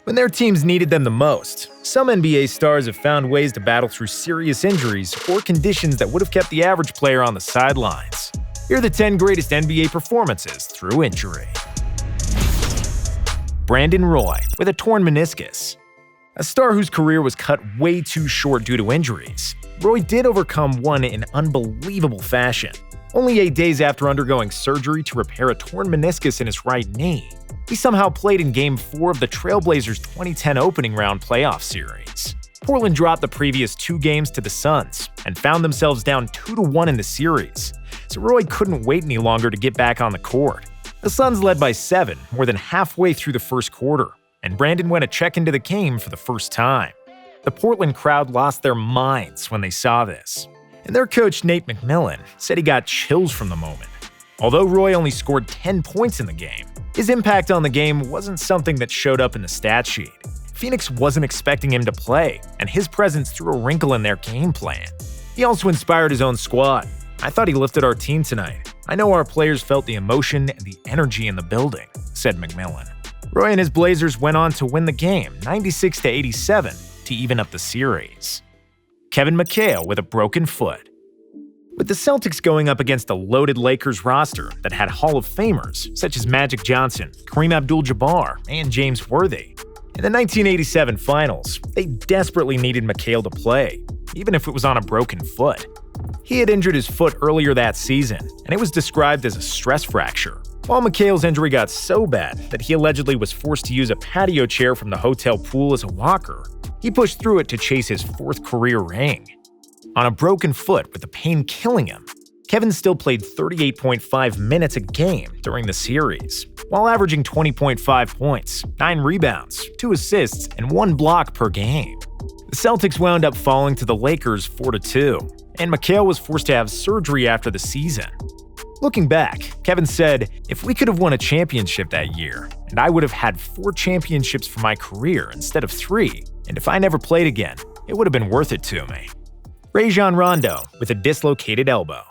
When their teams needed them the most, some NBA stars have found ways to battle through serious injuries or conditions that would have kept the average player on the sidelines. Here are the 10 greatest NBA performances through injury. Brandon Roy with a torn meniscus. A star whose career was cut way too short due to injuries, Roy did overcome one in unbelievable fashion. Only 8 days after undergoing surgery to repair a torn meniscus in his right knee, he somehow played in Game 4 of the Trailblazers' 2010 opening round playoff series. Portland dropped the previous 2 games to the Suns and found themselves down 2-1 in the series, so Roy couldn't wait any longer to get back on the court. The Suns led by 7 more than halfway through the first quarter, and Brandon went a check into the game for the first time. The Portland crowd lost their minds when they saw this, and their coach Nate McMillan said he got chills from the moment. Although Roy only scored 10 points in the game, his impact on the game wasn't something that showed up in the stat sheet. Phoenix wasn't expecting him to play, and his presence threw a wrinkle in their game plan. He also inspired his own squad. "I thought he lifted our team tonight. I know our players felt the emotion and the energy in the building," said McMillan. Roy and his Blazers went on to win the game 96-87 to even up the series. Kevin McHale with a broken foot. With the Celtics going up against a loaded Lakers roster that had Hall of Famers such as Magic Johnson, Kareem Abdul-Jabbar, and James Worthy, in the 1987 Finals, they desperately needed McHale to play, even if it was on a broken foot. He had injured his foot earlier that season, and it was described as a stress fracture. While McHale's injury got so bad that he allegedly was forced to use a patio chair from the hotel pool as a walker, he pushed through it to chase his 4th career ring. On a broken foot with the pain killing him, Kevin still played 38.5 minutes a game during the series, while averaging 20.5 points, 9 rebounds, 2 assists, and 1 block per game. The Celtics wound up falling to the Lakers 4-2, and McHale was forced to have surgery after the season. Looking back, Kevin said, "If we could have won a championship that year, and I would have had 4 championships for my career instead of 3, and if I never played again, it would have been worth it to me." Rajon Rondo with a dislocated elbow.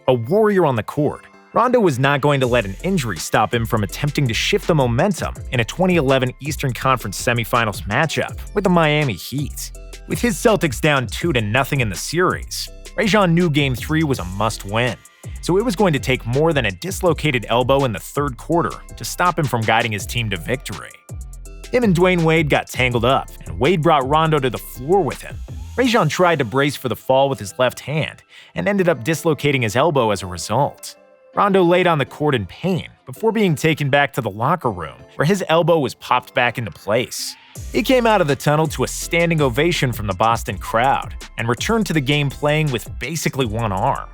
A warrior on the court, Rondo was not going to let an injury stop him from attempting to shift the momentum in a 2011 Eastern Conference semifinals matchup with the Miami Heat. With his Celtics down 2-0 in the series, Rajon knew Game 3 was a must-win, so it was going to take more than a dislocated elbow in the 3rd quarter to stop him from guiding his team to victory. Him and Dwayne Wade got tangled up, and Wade brought Rondo to the floor with him. Rajon tried to brace for the fall with his left hand and ended up dislocating his elbow as a result. Rondo laid on the court in pain before being taken back to the locker room, where his elbow was popped back into place. He came out of the tunnel to a standing ovation from the Boston crowd and returned to the game playing with basically one arm.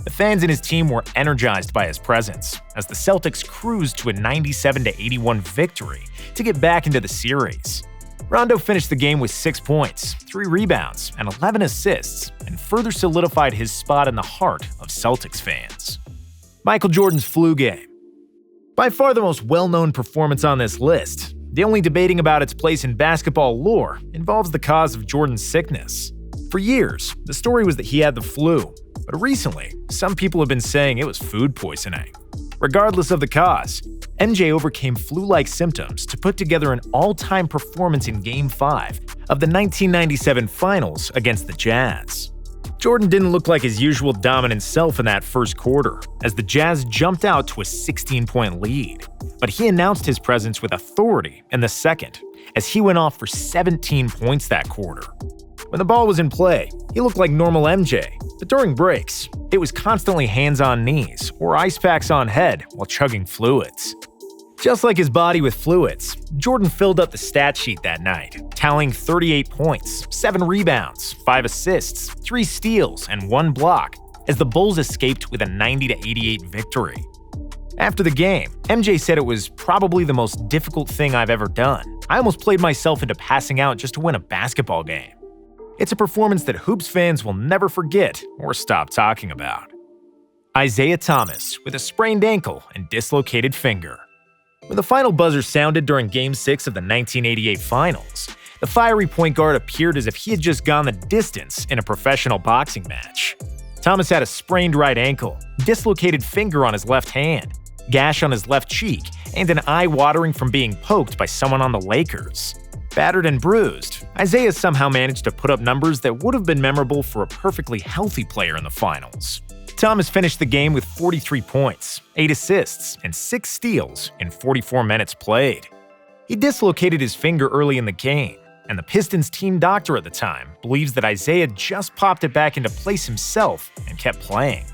The fans and his team were energized by his presence as the Celtics cruised to a 97-81 victory to get back into the series. Rondo finished the game with 6 points, 3 rebounds, and 11 assists, and further solidified his spot in the heart of Celtics fans. Michael Jordan's flu game. By far the most well-known performance on this list, the only debating about its place in basketball lore involves the cause of Jordan's sickness. For years, the story was that he had the flu, but recently, some people have been saying it was food poisoning. Regardless of the cause, MJ overcame flu-like symptoms to put together an all-time performance in Game 5 of the 1997 Finals against the Jazz. Jordan didn't look like his usual dominant self in that first quarter, as the Jazz jumped out to a 16-point lead. But he announced his presence with authority in the second, as he went off for 17 points that quarter. When the ball was in play, he looked like normal MJ, but during breaks, it was constantly hands on knees or ice packs on head while chugging fluids. Just like his body with fluids, Jordan filled up the stat sheet that night, tallying 38 points, 7 rebounds, 5 assists, 3 steals, and 1 block, as the Bulls escaped with a 90-88 victory. After the game, MJ said it was probably the most difficult thing I've ever done. I almost played myself into passing out just to win a basketball game. It's a performance that Hoops fans will never forget or stop talking about. Isaiah Thomas with a sprained ankle and dislocated finger. When the final buzzer sounded during Game 6 of the 1988 Finals, the fiery point guard appeared as if he had just gone the distance in a professional boxing match. Thomas had a sprained right ankle, dislocated finger on his left hand, gash on his left cheek, and an eye watering from being poked by someone on the Lakers. Battered and bruised, Isaiah somehow managed to put up numbers that would have been memorable for a perfectly healthy player in the finals. Thomas finished the game with 43 points, 8 assists, and 6 steals in 44 minutes played. He dislocated his finger early in the game, and the Pistons team doctor at the time believes that Isaiah just popped it back into place himself and kept playing.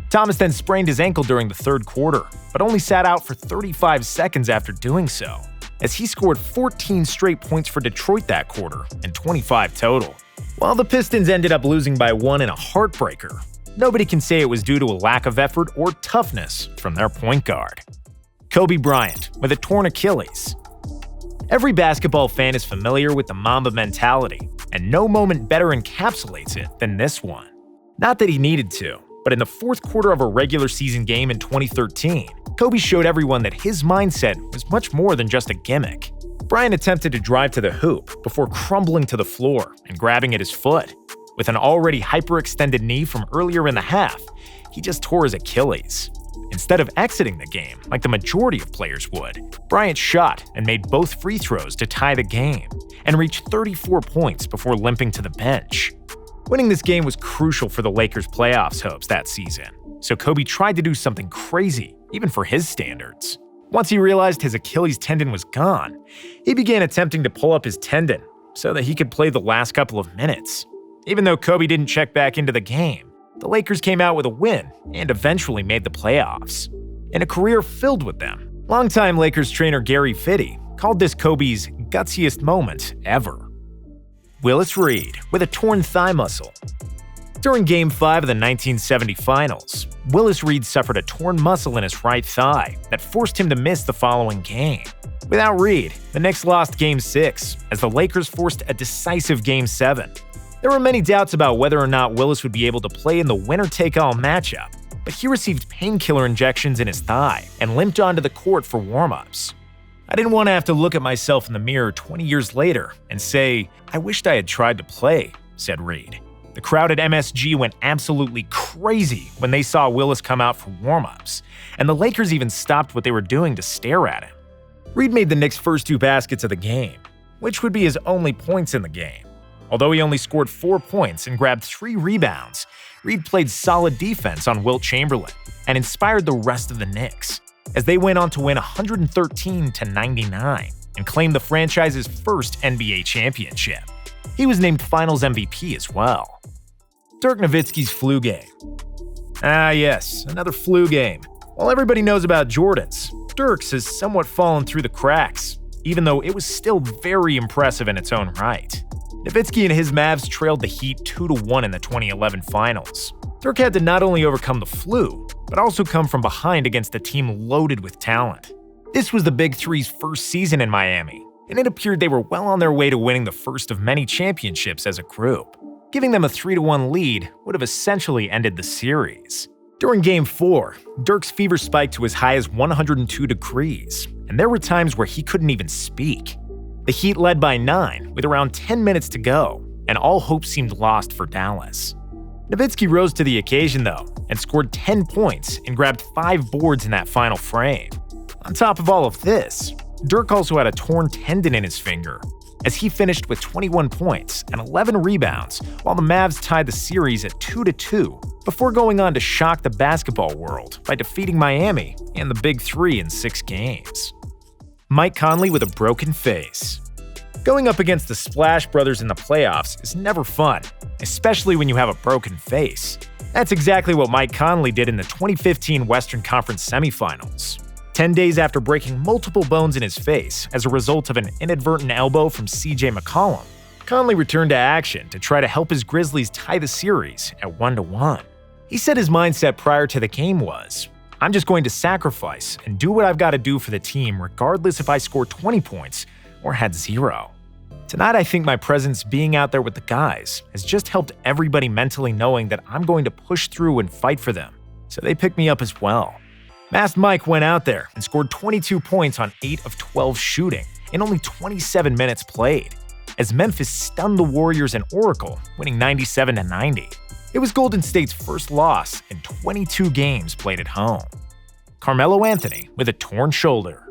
Thomas then sprained his ankle during the third quarter, but only sat out for 35 seconds after doing so, as he scored 14 straight points for Detroit that quarter and 25 total. While the Pistons ended up losing by 1 in a heartbreaker, nobody can say it was due to a lack of effort or toughness from their point guard. Kobe Bryant with a torn Achilles. Every basketball fan is familiar with the Mamba mentality, and no moment better encapsulates it than this one. Not that he needed to, but in the fourth quarter of a regular season game in 2013, Kobe showed everyone that his mindset was much more than just a gimmick. Bryant attempted to drive to the hoop before crumbling to the floor and grabbing at his foot. With an already hyperextended knee from earlier in the half, he just tore his Achilles. Instead of exiting the game like the majority of players would, Bryant shot and made both free throws to tie the game and reached 34 points before limping to the bench. Winning this game was crucial for the Lakers' playoffs hopes that season, so Kobe tried to do something crazy, even for his standards. Once he realized his Achilles tendon was gone, he began attempting to pull up his tendon so that he could play the last couple of minutes. Even though Kobe didn't check back into the game, the Lakers came out with a win and eventually made the playoffs. In a career filled with them, longtime Lakers trainer Gary Fitty called this Kobe's gutsiest moment ever. Willis Reed with a torn thigh muscle. During Game 5 of the 1970 Finals, Willis Reed suffered a torn muscle in his right thigh that forced him to miss the following game. Without Reed, the Knicks lost Game 6 as the Lakers forced a decisive Game 7. There were many doubts about whether or not Willis would be able to play in the winner-take-all matchup, but he received painkiller injections in his thigh and limped onto the court for warm-ups. I didn't want to have to look at myself in the mirror 20 years later and say, "I wished I had tried to play," said Reed. The crowd at MSG went absolutely crazy when they saw Willis come out for warm-ups, and the Lakers even stopped what they were doing to stare at him. Reed made the Knicks' first 2 baskets of the game, which would be his only points in the game. Although he only scored 4 points and grabbed 3 rebounds, Reed played solid defense on Wilt Chamberlain and inspired the rest of the Knicks, as they went on to win 113-99 and claim the franchise's first NBA championship. He was named Finals MVP as well. Dirk Nowitzki's flu game. Ah yes, another flu game. While everybody knows about Jordan's, Dirk's has somewhat fallen through the cracks, even though it was still very impressive in its own right. Nowitzki and his Mavs trailed the Heat 2-1 in the 2011 Finals. Dirk had to not only overcome the flu, but also come from behind against a team loaded with talent. This was the Big Three's first season in Miami, and it appeared they were well on their way to winning the first of many championships as a group. Giving them a 3-1 lead would have essentially ended the series. During Game 4, Dirk's fever spiked to as high as 102 degrees, and there were times where he couldn't even speak. The Heat led by 9 with around 10 minutes to go, and all hope seemed lost for Dallas. Nowitzki rose to the occasion though, and scored 10 points and grabbed 5 boards in that final frame. On top of all of this, Dirk also had a torn tendon in his finger, as he finished with 21 points and 11 rebounds while the Mavs tied the series at 2-2 before going on to shock the basketball world by defeating Miami and the Big Three in 6 games. Mike Conley with a broken face. Going up against the Splash Brothers in the playoffs is never fun, especially when you have a broken face. That's exactly what Mike Conley did in the 2015 Western Conference semifinals. 10 days after breaking multiple bones in his face as a result of an inadvertent elbow from CJ McCollum, Conley returned to action to try to help his Grizzlies tie the series at 1-1. He said his mindset prior to the game was, "I'm just going to sacrifice and do what I've got to do for the team regardless if I score 20 points or had 0. Tonight I think my presence being out there with the guys has just helped everybody mentally knowing that I'm going to push through and fight for them, so they picked me up as well." Masked Mike went out there and scored 22 points on 8 of 12 shooting in only 27 minutes played, as Memphis stunned the Warriors and Oracle, winning 97-90. It was Golden State's first loss in 22 games played at home. Carmelo Anthony with a torn shoulder.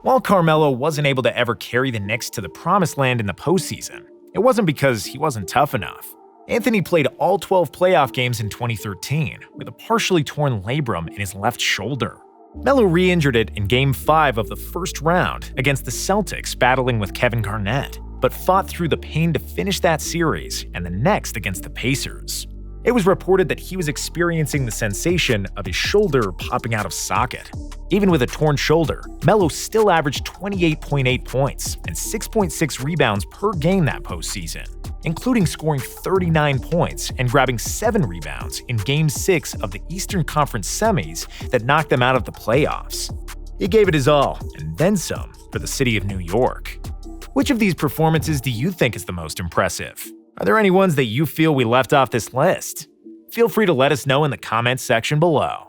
While Carmelo wasn't able to ever carry the Knicks to the promised land in the postseason, it wasn't because he wasn't tough enough. Anthony played all 12 playoff games in 2013 with a partially torn labrum in his left shoulder. Melo re-injured it in Game 5 of the first round against the Celtics battling with Kevin Garnett, but fought through the pain to finish that series and the next against the Pacers. It was reported that he was experiencing the sensation of his shoulder popping out of socket. Even with a torn shoulder, Melo still averaged 28.8 points and 6.6 rebounds per game that postseason, including scoring 39 points and grabbing 7 rebounds in Game 6 of the Eastern Conference semis that knocked them out of the playoffs. He gave it his all, and then some, for the city of New York. Which of these performances do you think is the most impressive? Are there any ones that you feel we left off this list? Feel free to let us know in the comments section below.